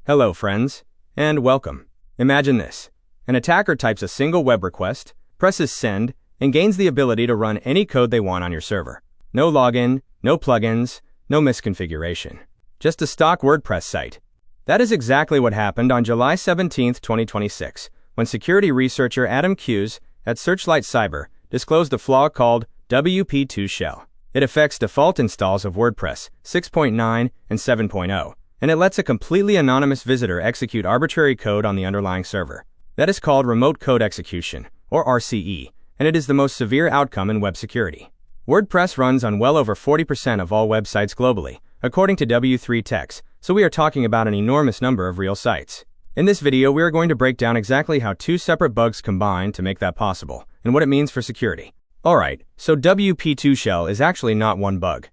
Hello friends, and welcome. Imagine this. An attacker types a single web request, presses send, and gains the ability to run any code they want on your server. No login, no plugins, no misconfiguration. Just a stock WordPress site. That is exactly what happened on July 17, 2026, when security researcher Adam Hughes at Searchlight Cyber disclosed a flaw called wp2shell. It affects default installs of WordPress 6.9 and 7.0. And it lets a completely anonymous visitor execute arbitrary code on the underlying server. That is called remote code execution, or RCE, and it is the most severe outcome in web security. WordPress runs on well over 40% of all websites globally, according to W3Techs, so we are talking about an enormous number of real sites. In this video, we are going to break down exactly how two separate bugs combine to make that possible, and what it means for security. Alright, so wp2shell is actually not one bug.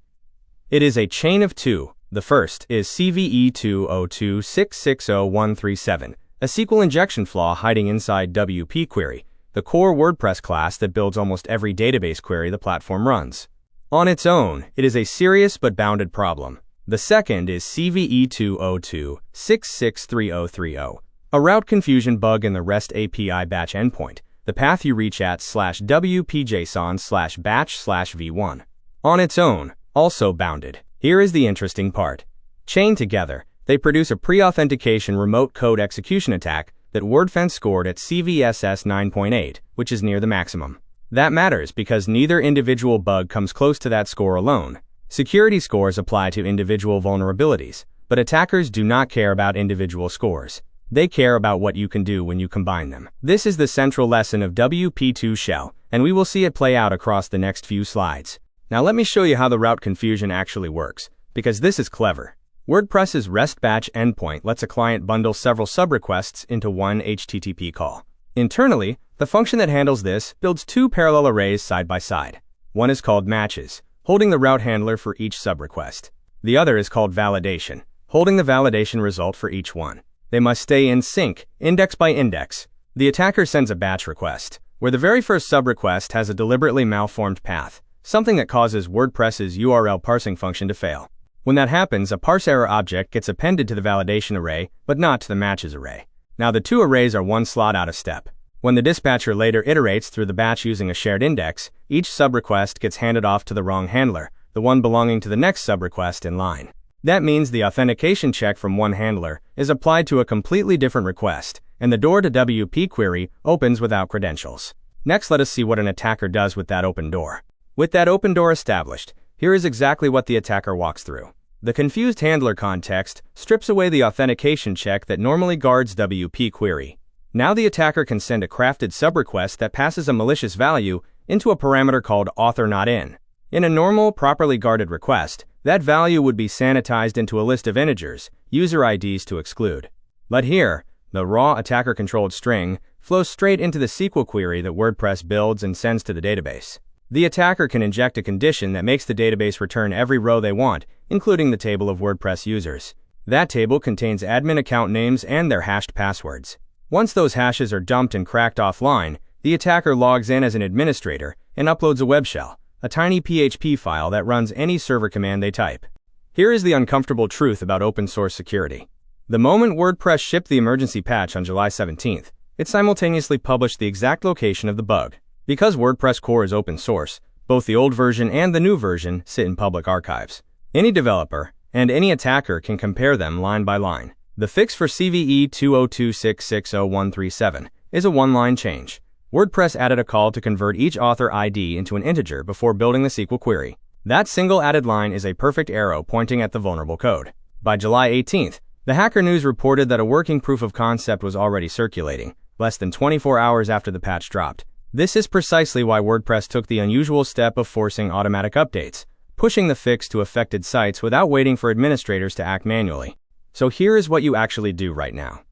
It is a chain of two. The first is CVE-2026-60137, a SQL injection flaw hiding inside WP query, the core WordPress class that builds almost every database query the platform runs. On its own, it is a serious but bounded problem. The second is CVE-2026-63030, a route confusion bug in the REST API batch endpoint, the path you reach at /wpjson/batch/v1. On its own, also bounded. Here is the interesting part. Chained together, they produce a pre-authentication remote code execution attack that WordFence scored at CVSS 9.8, which is near the maximum. That matters because neither individual bug comes close to that score alone. Security scores apply to individual vulnerabilities, but attackers do not care about individual scores. They care about what you can do when you combine them. This is the central lesson of wp2shell, and we will see it play out across the next few slides. Now let me show you how the route confusion actually works, because this is clever. WordPress's REST batch endpoint lets a client bundle several subrequests into one HTTP call. Internally, the function that handles this builds two parallel arrays side by side. One is called matches, holding the route handler for each subrequest. The other is called validation, holding the validation result for each one. They must stay in sync, index by index. The attacker sends a batch request, where the very first subrequest has a deliberately malformed path, something that causes WordPress's URL parsing function to fail. When that happens, a parse error object gets appended to the validation array, but not to the matches array. Now the two arrays are one slot out of step. When the dispatcher later iterates through the batch using a shared index, each subrequest gets handed off to the wrong handler, the one belonging to the next subrequest in line. That means the authentication check from one handler is applied to a completely different request, and the door to WP query opens without credentials. Next, let us see what an attacker does with that open door. With that open door established, here is exactly what the attacker walks through. The confused handler context strips away the authentication check that normally guards WP query. Now the attacker can send a crafted subrequest that passes a malicious value into a parameter called author_not_in. In a normal, properly guarded request, that value would be sanitized into a list of integers, user IDs to exclude. But here, the raw attacker-controlled string flows straight into the SQL query that WordPress builds and sends to the database. The attacker can inject a condition that makes the database return every row they want, including the table of WordPress users. That table contains admin account names and their hashed passwords. Once those hashes are dumped and cracked offline, the attacker logs in as an administrator and uploads a web shell, a tiny PHP file that runs any server command they type. Here is the uncomfortable truth about open source security. The moment WordPress shipped the emergency patch on July 17th, it simultaneously published the exact location of the bug. Because WordPress core is open source, both the old version and the new version sit in public archives. Any developer and any attacker can compare them line by line. The fix for CVE-2026-60137 is a one-line change. WordPress added a call to convert each author ID into an integer before building the SQL query. That single added line is a perfect arrow pointing at the vulnerable code. By July 18th, the Hacker News reported that a working proof of concept was already circulating, less than 24 hours after the patch dropped. This is precisely why WordPress took the unusual step of forcing automatic updates, pushing the fix to affected sites without waiting for administrators to act manually. So here is what you actually do right now.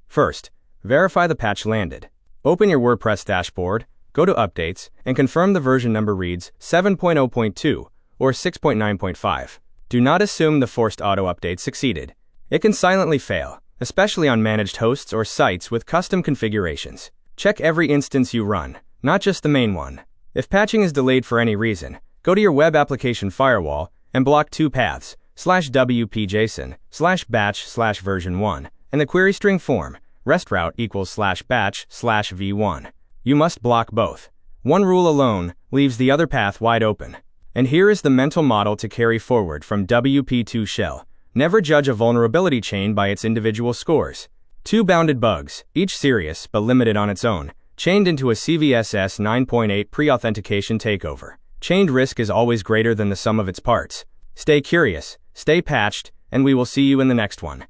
First, verify the patch landed. Open your WordPress dashboard, go to Updates, and confirm the version number reads 7.0.2 or 6.9.5. Do not assume the forced auto-update succeeded. It can silently fail, especially on managed hosts or sites with custom configurations. Check every instance you run, not just the main one. If patching is delayed for any reason, go to your web application firewall and block two paths, /wpjson/batch/version1 and the query string form, rest route equals /batch/v1. You must block both. One rule alone leaves the other path wide open. And here is the mental model to carry forward from WP2shell. Never judge a vulnerability chain by its individual scores. 2 bounded bugs, each serious but limited on its own, chained into a CVSS 9.8 pre-authentication takeover. Chained risk is always greater than the sum of its parts. Stay curious, stay patched, and we will see you in the next one.